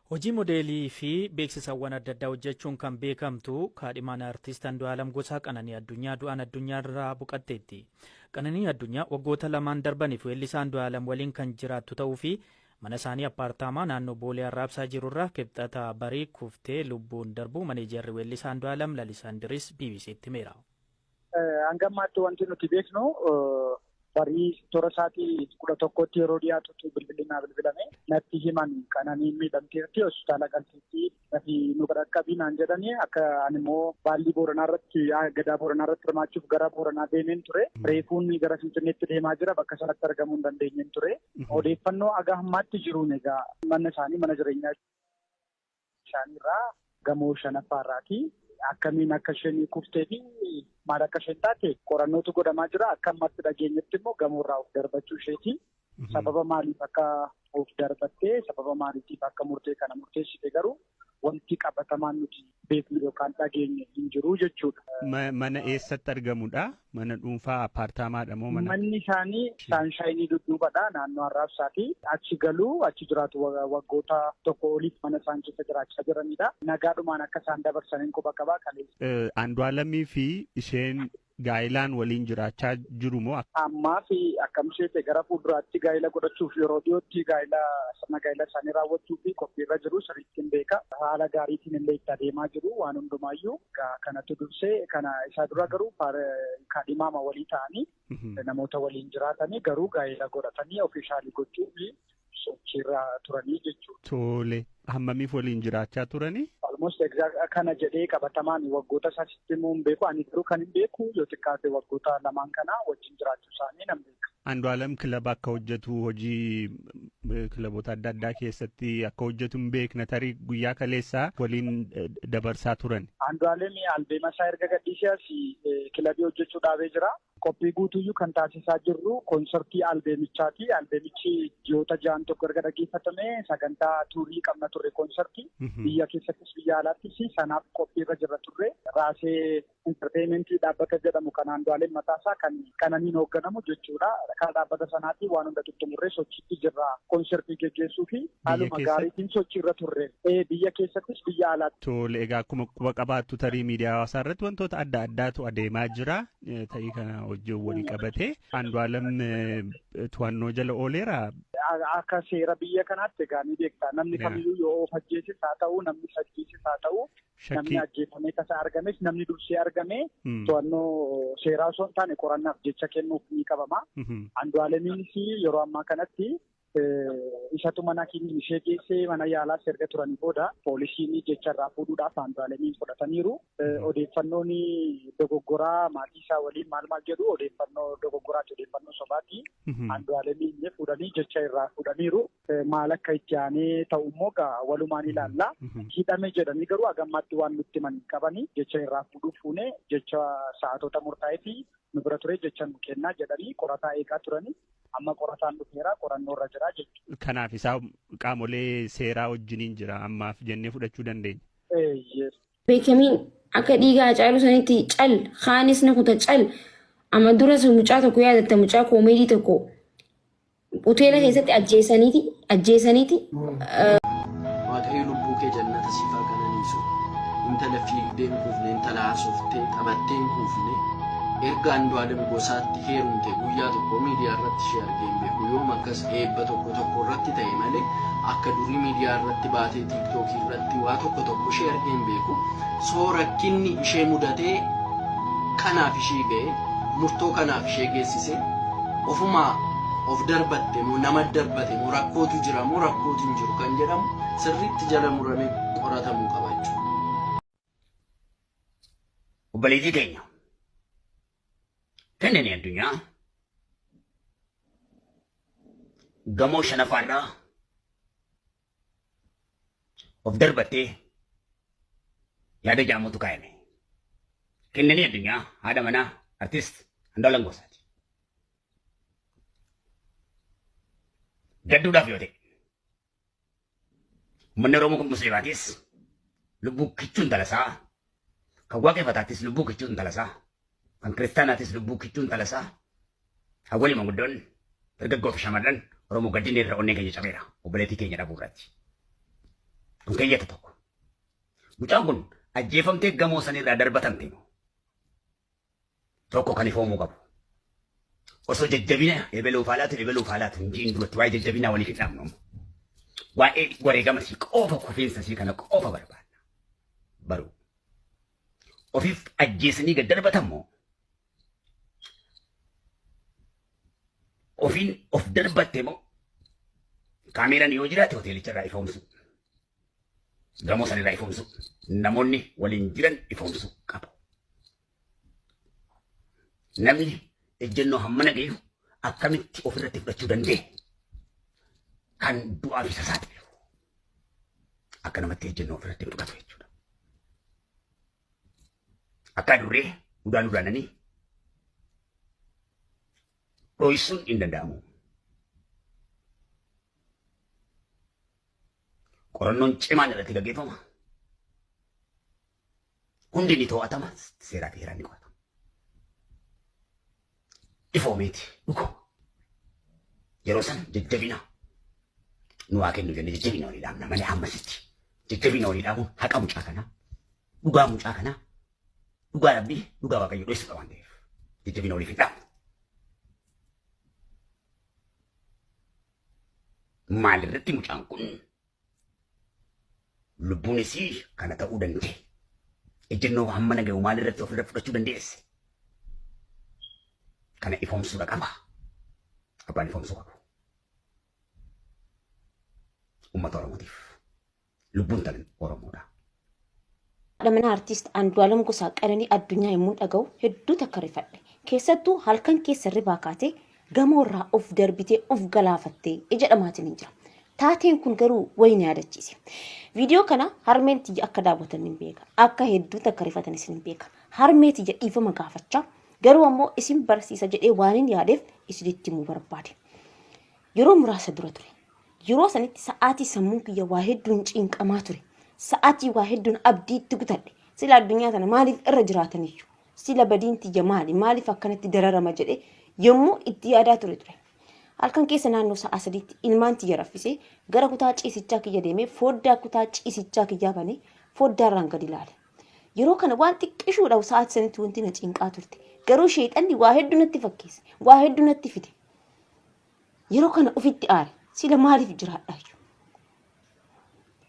Hojii modeelii fi beeksisawwan adda addaa hojjechuun kan beekamtu kaadhimaan artiist Andu'aalam Gosaa Qananii Addunyaa du'aan addunyaarraa boqatteetti. Qananii Addunyaa waggoota lamaan darbaniif weellisaa Andu'aalam waliin kan jiraattu ta'uu fi mana isaanii appaartaamaa naannoo Boolee Arraabsaa jirurraa kibxata barii kuftee lubbuun darbu maneejarri weellisaa Andu'aalam Lalisaa Indiris BBC'tti himeera. Hangammaatti wanti nuti beeknu barii toora isaatii 11tti yeroo dhiyaatutu bilbilame natti himan Qananiin miidhamteerti hospitaala galteetti nafi nu qaqqabinaan jedhanii akka ani immoo baallii Booranaa irratti gadaa Booranaa irratti hirmaachuuf gara Booranaa deemeen ture. Reefuun gara Finfinneetti deemaa jira bakka sanatti argamuu hin dandeenyeen ture. Odeeffannoo aga hammaatti jiruun egaa mana isaanii mana jireenyaa isaaniirraa gamoo 5ffaarraati. Akkamiin akka isheen kuftee fi maal akka isheen taate qorannootu godhamaa jira. Akka ammatti dhageenyetti immoo gamoorraa of darbachuu isheeti. Sababa maaliif akka of darbattee sababa maaliitiif akka murtee kana murteessite garuu wanti qabatamaan nuti beeknu yookaan dhageenye hin jiru jechuudha. Mana eessatti argamudha? Mana dhuunfaa appaartaamaadha moo mana? Manni isaanii Saanshayinii dudduubadha naannoo Arraabsaati. Achi galuu achi jiraatu waggoota tokko oliif mana isaan keessa jiraachaa jiranidha. Nagaadhumaan akka isaan dabarsaniin quba qabaa kaleessa. Andu'aalamii fi isheen gaa'ilaan waliin jiraachaa jiru moo? Ammaa fi akkam ishee gara fuulduraatti gaa'ila godhachuuf yeroo dhiyootti sirna gaa'ila isaanii raawwachuu fi qophiirra jiru sirriitti beeka. Haala gaariitiin illee itti adeemaa jiru waan hundumaayyuu kanatti dursee kana isaa dura garuu kaadhimaama walii ta'anii namoota waliin jiraatanii garuu gaa'ila godhatanii ofiishaalii gochuu fi sochiirra turanii jechuudha. Tole. Hammamiif waliin jiraachaa turanii? Almost kana jedhee qabatamaan waggoota isaatti immoo hin beeku. Ani garuu kan hin beeku yoo xiqqaate waggoota lamaan kana wajjin jiraachuu isaanii nan beeka. Andu'aalam kilaba akka hojjetu hojii kilaboota adda addaa keessatti akka hojjetu hin beekna tarii guyyaa kaleessaa waliin dabarsaa turan. Andu'aalam albeema isaa erga gadhiisee kilabii hojjechuu dhaabee jira. Qophii guutuyyuu kan taasisaa jirru konsertii albeemichaati. Albeemichi ji'oota 6 erga dhaggeeffatame sagantaa tuurii qabna turre konsertii biyya keessattis biyya alaattis sanaaf qophiirra jirra turre. Raasee entertaimentii dhaabbata jedhamu kan Andu'aalam mataasaa kan Qananiin hoogganamu jechuudha. Kan dhaabbata sanaatii waan hunda tuttumurree sochiitti jirra konsertii geggeessuu fi haaluma gaariitiin sochiirra turre. Biyya keessattis biyya alaatti. Tole egaa akkuma quba qabaattu tarii miidiyaa hawaasaa irratti wantoota adda addaatu adeemaa jira. Ta'ii kana hojii walii qabatee Andu'aalam to'annoo jala ooleera. Akka seera biyya kanaatti egaa ni beekta. Namni kamiyyuu yoo of ajjeeses haa ta'u namni ajjeeses haa ta'u namni ajjeefamee tasa argames namni dursee argame to'annoo seeraa osoo hin taane qorannaaf jecha kennuuf ni qabama. Andu'aalamiinis yeroo ammaa kanatti isatu mana keenyaa ishee geessee mana yaalaas erga turanii booda poolisiin jecha irraa fuudhuudhaaf Andu'aalamiin fudhataniiru. Odeeffannoon dogoggoraa maatii isaa waliin maal jedhu odeeffannoo dogoggoraati odeeffannoo sobaati. Andu'aalamiin fuudhanii jecha irraa fuudhaniiru. Maal akka itti aanee ta'u immoo walumaan ilaalla. Hidhame jedhanii garuu hagammaatti waan nutti himan qabanii jecha irraa fuudhuuf fuune jecha sa'aatota murtaa'ee fi nu bira ture jecha nu kennaa jedhanii qorataa eegaa turanii. Amma qorataan dhufeera qorannoo irra jira jechuudha. Kanaaf isaa qaamolee seeraa wajjiniin jira ammaaf jennee fudhachuu dandeenya. Beekamiin akka dhiigaa Hacaaluu sanitti cal haanis na kuta cal amma dura mucaa tokko yaadatta mucaa koomeedii tokko hoteela keessatti ajjeesaniiti. Waaqayyo lubbuu kee jannata siifaa kananiisu intala fiigdee hin kuufne intala haasoftee taphattee hin kuufne. Erga Andu'aalam Gosaatti heerumte guyyaa tokko miidiyaa irratti ishee argee hin beeku. Yoom akkas eebba tokko irratti ta'e malee akka durii miidiyaa irratti baatee tiiktookii irratti waa tokko ishee argee hin beeku. Soo rakkinni ishee mudatee kanaaf ishee ga'e murtoo kanaaf ishee geessise ofumaa of darbatte moo nama darbate moo rakkootu jira moo rakkootu hin jiru kan jedhamu sirriitti jala muramee qoratamuu qaba jechuudha. Obboleettii keenya. Qananii Addunyaa gamoo 5ffaarraa of darbattee yaada jaamutu kaa'ame. Qananii Addunyaa haadha manaa artiist Andu'aalam Gosaati. Gadduudhaaf yoo ta'e uummanni Oromoo kun musliimaatis lubbuu kichuun talasaa kan waaqeffataattis lubbuu kichuun talasaa. Kan kiristaanaatis lubbuu kichuun talasaa hawwali manguddoon dargaggoo fi shamarran Oromoo gaddinee irra onnee keenya cabeera obboleettii keenya dhabuu irratti. Kun keeyyata tokko. Mucaan kun ajjeefamtee gamoo sanirraa darbatamte tokko kan ifoomuu qabu. Osoo jajjabina ebeluuf haalaatu hin jiin duratti waa'ee jajjabinaa waliif hin dhaabnu. Waa'ee wareegama sii qofa kufiinsa sii kana qofa barbaadna. Baruu. Ofiif ajjeesanii gad darbatammoo ofiin of darbatte moo kaameeraan yoo jiraate hoteelicharraa ifoomsu. Gamoo sanirraa ifoomsu. Namoonni waliin jiran ifoomsu qabu. Namni ejjennoo hammana gahu akkamitti ofirratti fudhachuu danda'e kan du'aaf isa saaxilu. Akka namatti ejjennoo ofirratti fudhatu jechuudha. Akka duree udaananii dho'isuun hin danda'amu. Qorannoon cimaan irratti gaggeeffama. Hundi ni to'atama. Seeraa fi heeraan ni qo'atama. Ifoomeeti dhugo. Yeroo san jajjabina nu haa kennu jennee jajjabina walii dhaabna malee hammasitti. Jajjabina walii dhaabuun haqa mucaa kanaa, dhugaa mucaa kanaa, dhugaa Rabbii, dhugaa Waaqayyoo dho'isu qaban ta'eef jajjabina waliif hin dhaabnu. Maalirratti mucaan kun lubbuun isii kana ta'uu danda'e. Ejjennoo hammana gahu maalirratti ofirra fudhachuu dandeesse. Kana ifoomsuudha qaba. Abbaan ifoomsuu qabu. Uummata Oromootiif. Lubbuun talan Oromoodha. Dhamana artiist Andu'aalam Gosaa Qananii addunyaa yommuu dhaga'u hedduu takka rifadhe. Keessattuu halkan keessa ribaa kaatee gamoorraa of darbitee of galaafattee ija dhamaatiin hin jira. Taateen kun garuu wayii na yaadachiise. Viidiyoo kana harmeen tiyya akka daawwatan hin beeka. Akka hedduu takka rifatanis hin beeka. Harmee tiyya dhiifama gaafachaa garuu ammoo isin barsiisa jedhee waan hin yaadeef isinitti himuu barbaade. Yeroo muraasa dura ture. Yeroo sanitti sa'aatii sammuun kiyya waa hedduun cinqamaa ture. Sa'aatii waa hedduun abdiitti gutadhe. Sila addunyaa kana maaliif irra jiraataniyyuu? Sila badiin tiyya maaliif akkanatti dararama jedhee yommuu itti yaadaa ture. Halkan keessa naannoo sa'a sadiitti ilmaan tiyya raffisee gara kutaa ciisichaa kiyya deemee foddaa kutaa ciisichaa kiyyaa banee foddaarraan gadi ilaale. Yeroo kana waan xiqqishuudhaaf sa'aatii sanitti wanti na cinqaa turte. Garuu sheexanni waa hedduu natti fakkeesse. Waa hedduu natti fide. Yeroo kana ofitti aare. Sila maaliif jiraadhaayyuu?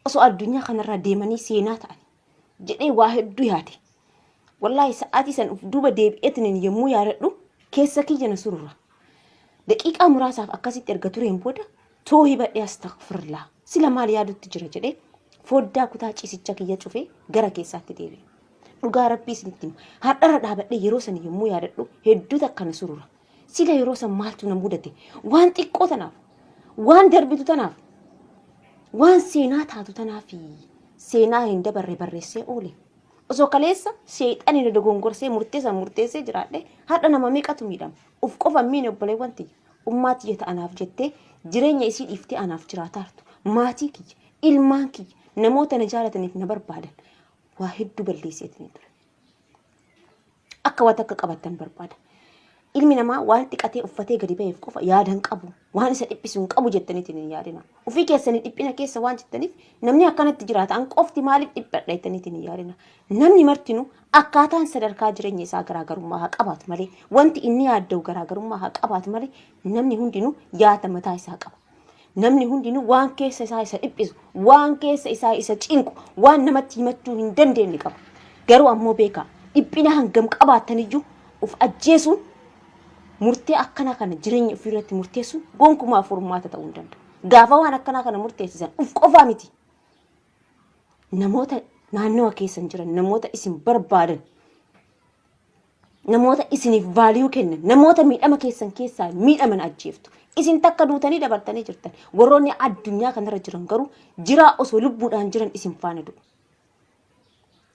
Osoo addunyaa kanarraa deemanii seenaa ta'an jedhee waa hedduu yaade. Wallaahi sa'aatii san uf duuba deebi'eetiin yommuu yaadadhu keessa kiyya na surra. Daqiiqaa muraasaaf akkasitti erga tureen booda toohii badhee astaghfirullah. Sila maal yaadutti jira jedhee foddaa kutaa ciisichaa kiyya cufee gara keessaatti deebi'e. Dhugaa Rabbii isinitti hima. Har'arra dhaabadhee yeroo san yommuu yaadadhu hedduu takka na surra. Sila yeroo san maaltu na mudate? Waan xiqqoo tanaaf, waan darbitu tanaaf, waan seenaa taatu tanaaf seenaa hin dabarre barreessee oole. Osoo kaleessa sheexani na dogongorsee murteessee jiraadhe har'a nama meeqatu miidhama? Uf qofa miine obboleewwan tiyya. Ummaa tiyya ta'anaaf jettee jireenya isii dhiiftee anaaf jiraataartu. Maatii kiyya, ilmaan kiyya, namoota na jaalataniif na barbaadan waa hedduu balleesseetanii ture. Akka waan takka qabattan barbaada. Ilmi namaa waan xiqqatee uffatee gadi ba'eef qofa yaadan qabu. Waan isa dhiphisu hin qabu jettaniitiin hin yaadina. Ufii keessanii dhiphina keessa waan jettaniif namni akkanatti jiraata. An qofti maaliif dhiphadha jettaniitiin hin yaadina. Namni martinuu akkaataan sadarkaa jireenya isaa garaagarummaa haa qabaatu malee wanti inni yaadda'u garaagarummaa haa qabaatu malee namni hundinuu yaada mataa isaa qaba. Namni hundinuu waan keessa isaa isa dhiphisu, waan keessa isaa isa cinqu, waan namatti himachuu hin dandeenye qaba. Garuu ammoo beekaa dhiphina hangam qabaataniyyuu uf ajjeesuun murtee akkana kana jireenya ofii irratti murteessuun gonkumaa furmaata ta'uu hin danda'u. Gaafa waan akkanaa kana murteessisan uf qofaa miti. Namoota naannoo keessan jiran, namoota isin barbaadan, namoota isiniif vaaliyuu kennan, namoota miidhama keessan keessaa miidhaman ajjeeftu. Isin takka duutanii dabartanii jirtan. Warroonni addunyaa kanarra jiran garuu jiraa osoo lubbuudhaan jiran isin faana du'u.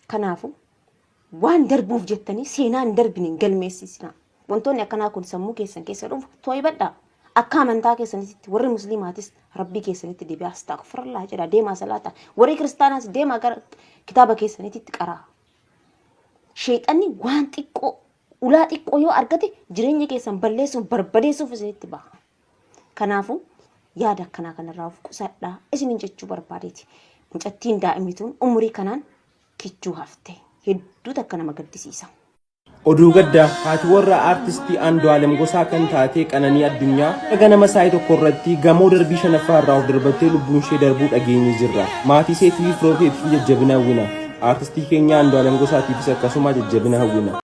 Kanaafuu waan darbuuf jettanii seenaa hin darbine galmeessisina. Wantoonni akkanaa kun sammuu keessan keessa dhufu too'ibadhaa. Akka amantaa keessanitti warri musliimaatis rabbii keessanitti deebi'aa astaghfirullah jedha deemaa salaata. Warri kiristaanaas deemaa gara kitaaba keessanitti qaraa. Sheexanni waan xiqqoo ulaa xiqqoo yoo argate jireenya keessan balleessuuf barbadeessuuf isinitti baha. Kanaafuu yaada akkanaa kanarraa of qusadhaa isinin jechuu barbaadeeti. mucattiin daa'imituun umurii kanaan kichuu hafte hedduu takka nama gaddisiisa. Oduu gaddaa haati warra aartistii Andu'aalem Gosaa kan taate Qananii Addunyaa ganama saayii tokko irratti gamoo darbii shanaffaa irraa of darbattee lubbuun ishee darbuu dhageenye jirra. Maatii isheetiif firootaa isheetiif jajjabina hawwina. Aartistii keenya Andu'aalem Gosaatiifis akkasuma jajjabina hawwina.